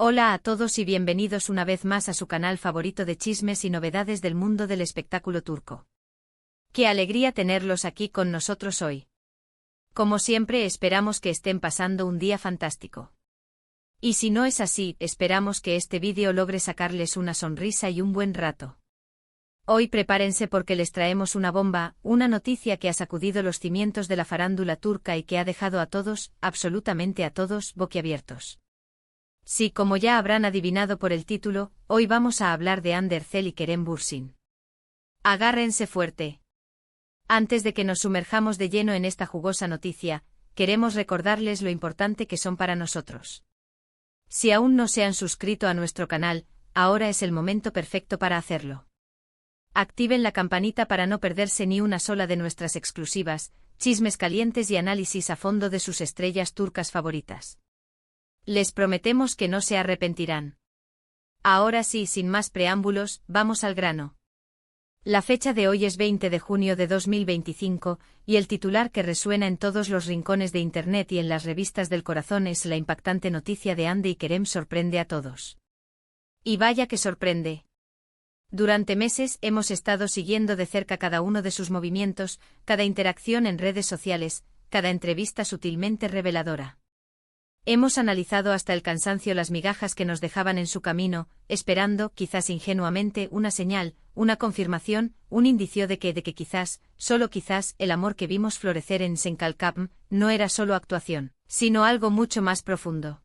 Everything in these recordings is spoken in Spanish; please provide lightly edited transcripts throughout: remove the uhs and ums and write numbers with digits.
Hola a todos y bienvenidos una vez más a su canal favorito de chismes y novedades del mundo del espectáculo turco. Qué alegría tenerlos aquí con nosotros hoy. Como siempre, esperamos que estén pasando un día fantástico. Y si no es así, esperamos que este vídeo logre sacarles una sonrisa y un buen rato. Hoy prepárense porque les traemos una bomba, una noticia que ha sacudido los cimientos de la farándula turca y que ha dejado a todos, absolutamente a todos, boquiabiertos. Sí, como ya habrán adivinado por el título, hoy vamos a hablar de Hande Erçel y Kerem Bürsin. Agárrense fuerte. Antes de que nos sumerjamos de lleno en esta jugosa noticia, queremos recordarles lo importante que son para nosotros. Si aún no se han suscrito a nuestro canal, ahora es el momento perfecto para hacerlo. Activen la campanita para no perderse ni una sola de nuestras exclusivas, chismes calientes y análisis a fondo de sus estrellas turcas favoritas. Les prometemos que no se arrepentirán. Ahora sí, sin más preámbulos, vamos al grano. La fecha de hoy es 20 de junio de 2025, y el titular que resuena en todos los rincones de Internet y en las revistas del corazón es la impactante noticia de Hande y Kerem sorprende a todos. Y vaya que sorprende. Durante meses hemos estado siguiendo de cerca cada uno de sus movimientos, cada interacción en redes sociales, cada entrevista sutilmente reveladora. Hemos analizado hasta el cansancio las migajas que nos dejaban en su camino, esperando, quizás ingenuamente, una señal, una confirmación, un indicio de que quizás, solo quizás, el amor que vimos florecer en Senkalkapm no era solo actuación, sino algo mucho más profundo.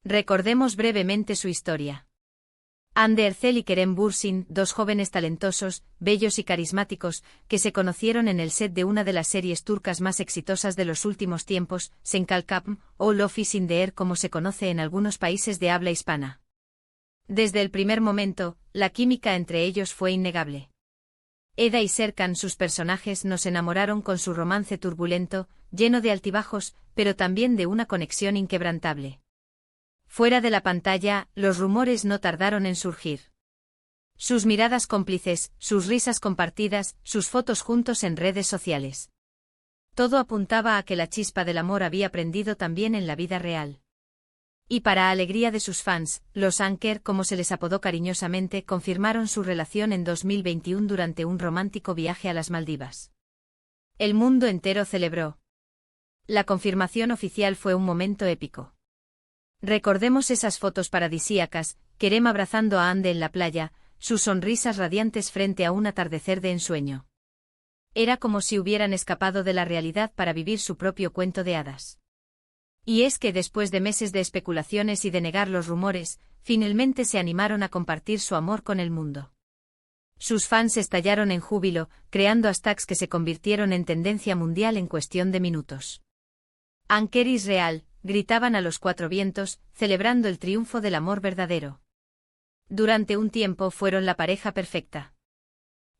Recordemos brevemente su historia. Hande Erçel y Kerem Bürsin, dos jóvenes talentosos, bellos y carismáticos, que se conocieron en el set de una de las series turcas más exitosas de los últimos tiempos, Senkalkapm, o Love is in the Air como se conoce en algunos países de habla hispana. Desde el primer momento, la química entre ellos fue innegable. Eda y Serkan, sus personajes, nos enamoraron con su romance turbulento, lleno de altibajos, pero también de una conexión inquebrantable. Fuera de la pantalla, los rumores no tardaron en surgir. Sus miradas cómplices, sus risas compartidas, sus fotos juntos en redes sociales. Todo apuntaba a que la chispa del amor había prendido también en la vida real. Y para alegría de sus fans, los Anker, como se les apodó cariñosamente, confirmaron su relación en 2021 durante un romántico viaje a las Maldivas. El mundo entero celebró. La confirmación oficial fue un momento épico. Recordemos esas fotos paradisíacas, Kerem abrazando a Hande en la playa, sus sonrisas radiantes frente a un atardecer de ensueño. Era como si hubieran escapado de la realidad para vivir su propio cuento de hadas. Y es que después de meses de especulaciones y de negar los rumores, finalmente se animaron a compartir su amor con el mundo. Sus fans estallaron en júbilo, creando hashtags que se convirtieron en tendencia mundial en cuestión de minutos. Anker is real, gritaban a los cuatro vientos, celebrando el triunfo del amor verdadero. Durante un tiempo fueron la pareja perfecta.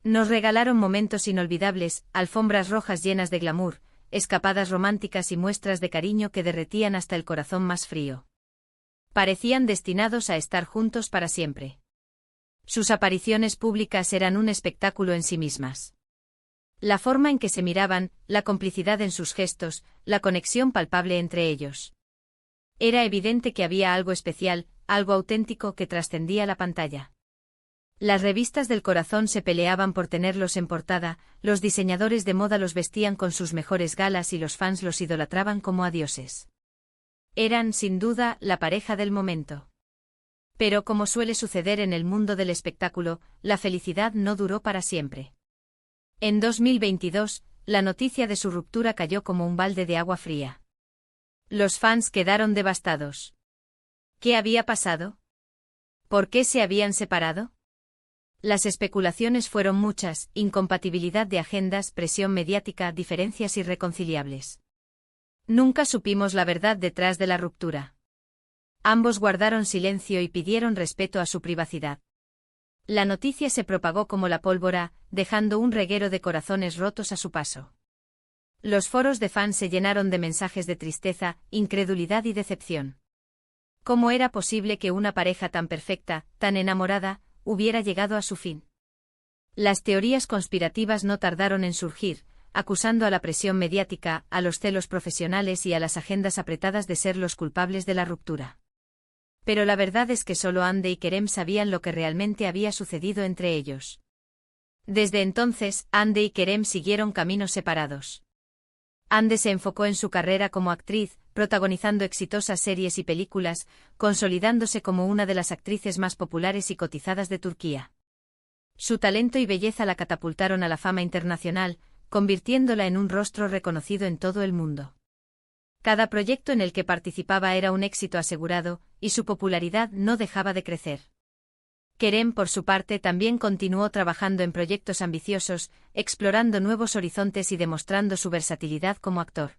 Nos regalaron momentos inolvidables, alfombras rojas llenas de glamour, escapadas románticas y muestras de cariño que derretían hasta el corazón más frío. Parecían destinados a estar juntos para siempre. Sus apariciones públicas eran un espectáculo en sí mismas. La forma en que se miraban, la complicidad en sus gestos, la conexión palpable entre ellos. Era evidente que había algo especial, algo auténtico que trascendía la pantalla. Las revistas del corazón se peleaban por tenerlos en portada, los diseñadores de moda los vestían con sus mejores galas y los fans los idolatraban como a dioses. Eran, sin duda, la pareja del momento. Pero como suele suceder en el mundo del espectáculo, la felicidad no duró para siempre. En 2022, la noticia de su ruptura cayó como un balde de agua fría. Los fans quedaron devastados. ¿Qué había pasado? ¿Por qué se habían separado? Las especulaciones fueron muchas: incompatibilidad de agendas, presión mediática, diferencias irreconciliables. Nunca supimos la verdad detrás de la ruptura. Ambos guardaron silencio y pidieron respeto a su privacidad. La noticia se propagó como la pólvora, dejando un reguero de corazones rotos a su paso. Los foros de fans se llenaron de mensajes de tristeza, incredulidad y decepción. ¿Cómo era posible que una pareja tan perfecta, tan enamorada, hubiera llegado a su fin? Las teorías conspirativas no tardaron en surgir, acusando a la presión mediática, a los celos profesionales y a las agendas apretadas de ser los culpables de la ruptura. Pero la verdad es que solo Hande y Kerem sabían lo que realmente había sucedido entre ellos. Desde entonces, Hande y Kerem siguieron caminos separados. Hande se enfocó en su carrera como actriz, protagonizando exitosas series y películas, consolidándose como una de las actrices más populares y cotizadas de Turquía. Su talento y belleza la catapultaron a la fama internacional, convirtiéndola en un rostro reconocido en todo el mundo. Cada proyecto en el que participaba era un éxito asegurado, y su popularidad no dejaba de crecer. Kerem, por su parte, también continuó trabajando en proyectos ambiciosos, explorando nuevos horizontes y demostrando su versatilidad como actor.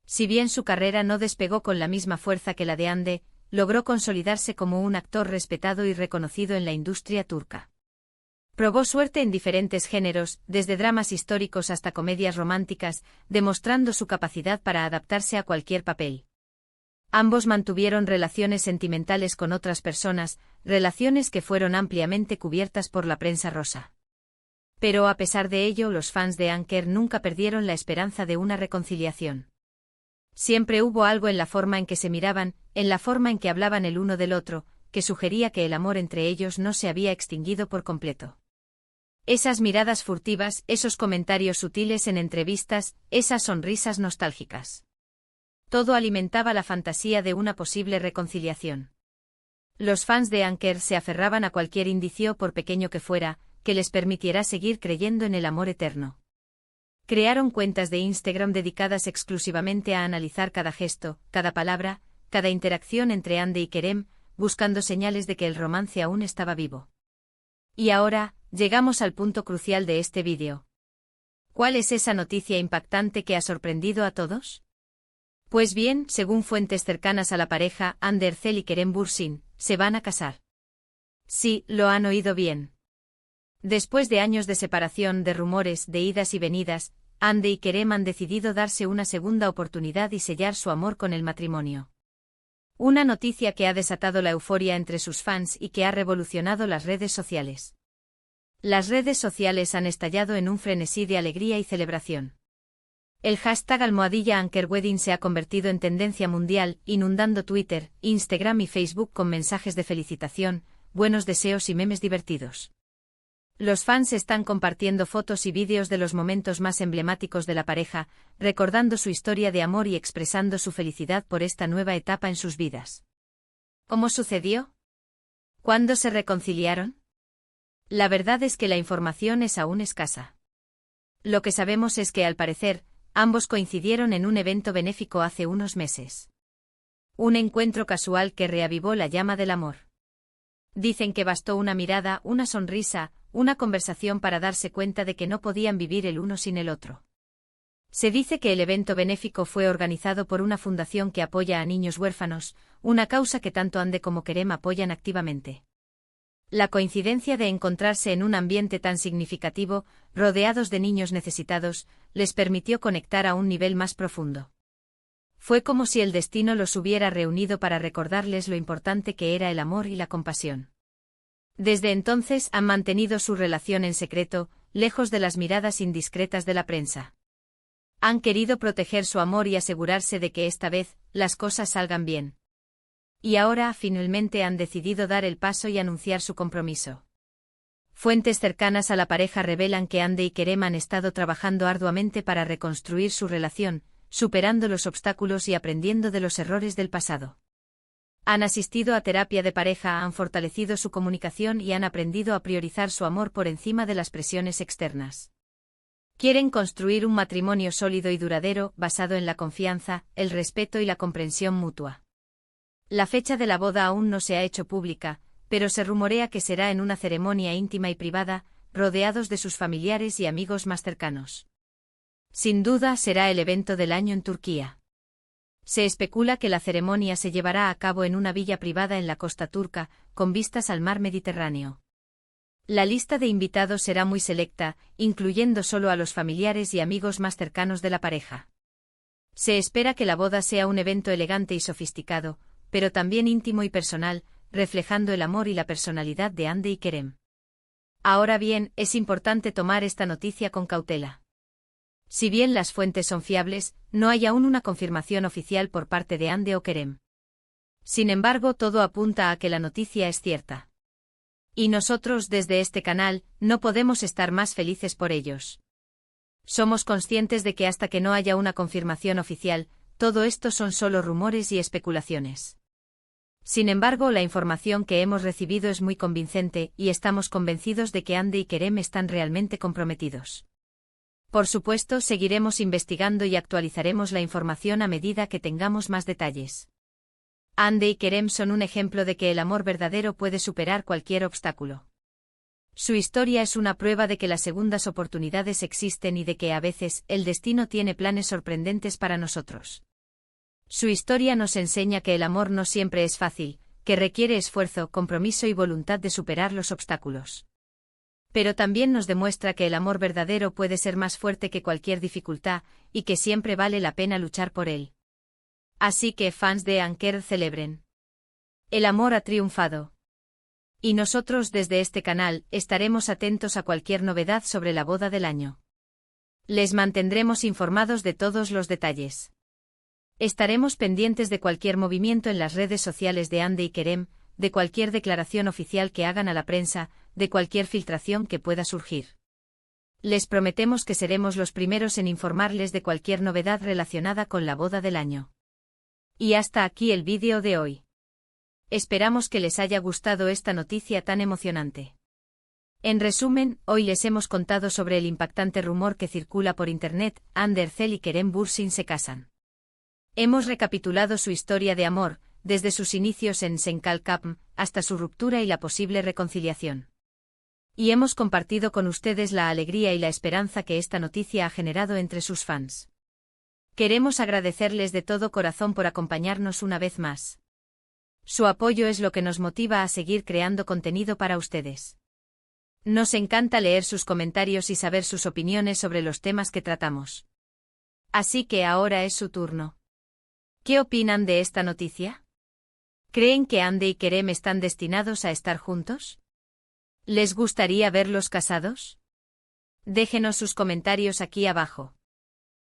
Si bien su carrera no despegó con la misma fuerza que la de Hande, logró consolidarse como un actor respetado y reconocido en la industria turca. Probó suerte en diferentes géneros, desde dramas históricos hasta comedias románticas, demostrando su capacidad para adaptarse a cualquier papel. Ambos mantuvieron relaciones sentimentales con otras personas, relaciones que fueron ampliamente cubiertas por la prensa rosa. Pero a pesar de ello, los fans de Anker nunca perdieron la esperanza de una reconciliación. Siempre hubo algo en la forma en que se miraban, en la forma en que hablaban el uno del otro, que sugería que el amor entre ellos no se había extinguido por completo. Esas miradas furtivas, esos comentarios sutiles en entrevistas, esas sonrisas nostálgicas. Todo alimentaba la fantasía de una posible reconciliación. Los fans de Anker se aferraban a cualquier indicio, por pequeño que fuera, que les permitiera seguir creyendo en el amor eterno. Crearon cuentas de Instagram dedicadas exclusivamente a analizar cada gesto, cada palabra, cada interacción entre Hande y Kerem, buscando señales de que el romance aún estaba vivo. Y ahora, llegamos al punto crucial de este vídeo. ¿Cuál es esa noticia impactante que ha sorprendido a todos? Pues bien, según fuentes cercanas a la pareja, Hande Erçel y Kerem Bürsin, se van a casar. Sí, lo han oído bien. Después de años de separación, de rumores, de idas y venidas, Hande y Kerem han decidido darse una segunda oportunidad y sellar su amor con el matrimonio. Una noticia que ha desatado la euforia entre sus fans y que ha revolucionado las redes sociales. Las redes sociales han estallado en un frenesí de alegría y celebración. El hashtag #AnkerWedding se ha convertido en tendencia mundial, inundando Twitter, Instagram y Facebook con mensajes de felicitación, buenos deseos y memes divertidos. Los fans están compartiendo fotos y vídeos de los momentos más emblemáticos de la pareja, recordando su historia de amor y expresando su felicidad por esta nueva etapa en sus vidas. ¿Cómo sucedió? ¿Cuándo se reconciliaron? La verdad es que la información es aún escasa. Lo que sabemos es que, al parecer, ambos coincidieron en un evento benéfico hace unos meses. Un encuentro casual que reavivó la llama del amor. Dicen que bastó una mirada, una sonrisa, una conversación para darse cuenta de que no podían vivir el uno sin el otro. Se dice que el evento benéfico fue organizado por una fundación que apoya a niños huérfanos, una causa que tanto Hande como Kerem apoyan activamente. La coincidencia de encontrarse en un ambiente tan significativo, rodeados de niños necesitados, les permitió conectar a un nivel más profundo. Fue como si el destino los hubiera reunido para recordarles lo importante que era el amor y la compasión. Desde entonces han mantenido su relación en secreto, lejos de las miradas indiscretas de la prensa. Han querido proteger su amor y asegurarse de que esta vez, las cosas salgan bien. Y ahora, finalmente han decidido dar el paso y anunciar su compromiso. Fuentes cercanas a la pareja revelan que Hande y Kerem han estado trabajando arduamente para reconstruir su relación, superando los obstáculos y aprendiendo de los errores del pasado. Han asistido a terapia de pareja, han fortalecido su comunicación y han aprendido a priorizar su amor por encima de las presiones externas. Quieren construir un matrimonio sólido y duradero, basado en la confianza, el respeto y la comprensión mutua. La fecha de la boda aún no se ha hecho pública, pero se rumorea que será en una ceremonia íntima y privada, rodeados de sus familiares y amigos más cercanos. Sin duda será el evento del año en Turquía. Se especula que la ceremonia se llevará a cabo en una villa privada en la costa turca, con vistas al mar Mediterráneo. La lista de invitados será muy selecta, incluyendo solo a los familiares y amigos más cercanos de la pareja. Se espera que la boda sea un evento elegante y sofisticado, pero también íntimo y personal, reflejando el amor y la personalidad de Hande y Kerem. Ahora bien, es importante tomar esta noticia con cautela. Si bien las fuentes son fiables, no hay aún una confirmación oficial por parte de Hande o Kerem. Sin embargo, todo apunta a que la noticia es cierta. Y nosotros, desde este canal, no podemos estar más felices por ellos. Somos conscientes de que hasta que no haya una confirmación oficial, todo esto son solo rumores y especulaciones. Sin embargo, la información que hemos recibido es muy convincente y estamos convencidos de que Hande y Kerem están realmente comprometidos. Por supuesto, seguiremos investigando y actualizaremos la información a medida que tengamos más detalles. Hande y Kerem son un ejemplo de que el amor verdadero puede superar cualquier obstáculo. Su historia es una prueba de que las segundas oportunidades existen y de que a veces el destino tiene planes sorprendentes para nosotros. Su historia nos enseña que el amor no siempre es fácil, que requiere esfuerzo, compromiso y voluntad de superar los obstáculos. Pero también nos demuestra que el amor verdadero puede ser más fuerte que cualquier dificultad, y que siempre vale la pena luchar por él. Así que, fans de Anker, celebren. El amor ha triunfado. Y nosotros desde este canal estaremos atentos a cualquier novedad sobre la boda del año. Les mantendremos informados de todos los detalles. Estaremos pendientes de cualquier movimiento en las redes sociales de Hande y Kerem, de cualquier declaración oficial que hagan a la prensa, de cualquier filtración que pueda surgir. Les prometemos que seremos los primeros en informarles de cualquier novedad relacionada con la boda del año. Y hasta aquí el vídeo de hoy. Esperamos que les haya gustado esta noticia tan emocionante. En resumen, hoy les hemos contado sobre el impactante rumor que circula por internet: Hande Erçel y Kerem Bürsin se casan. Hemos recapitulado su historia de amor, desde sus inicios en Senkalkapm, hasta su ruptura y la posible reconciliación. Y hemos compartido con ustedes la alegría y la esperanza que esta noticia ha generado entre sus fans. Queremos agradecerles de todo corazón por acompañarnos una vez más. Su apoyo es lo que nos motiva a seguir creando contenido para ustedes. Nos encanta leer sus comentarios y saber sus opiniones sobre los temas que tratamos. Así que ahora es su turno. ¿Qué opinan de esta noticia? ¿Creen que Hande y Kerem están destinados a estar juntos? ¿Les gustaría verlos casados? Déjenos sus comentarios aquí abajo.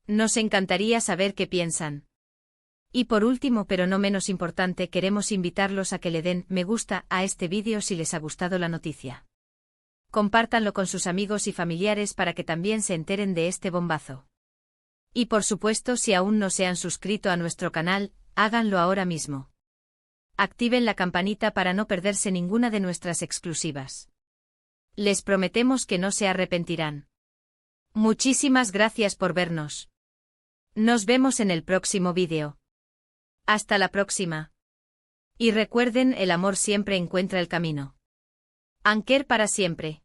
Nos encantaría saber qué piensan. Y por último, pero no menos importante, queremos invitarlos a que le den me gusta a este vídeo si les ha gustado la noticia. Compártanlo con sus amigos y familiares para que también se enteren de este bombazo. Y por supuesto, si aún no se han suscrito a nuestro canal, háganlo ahora mismo. Activen la campanita para no perderse ninguna de nuestras exclusivas. Les prometemos que no se arrepentirán. Muchísimas gracias por vernos. Nos vemos en el próximo vídeo. Hasta la próxima. Y recuerden, el amor siempre encuentra el camino. Anker para siempre.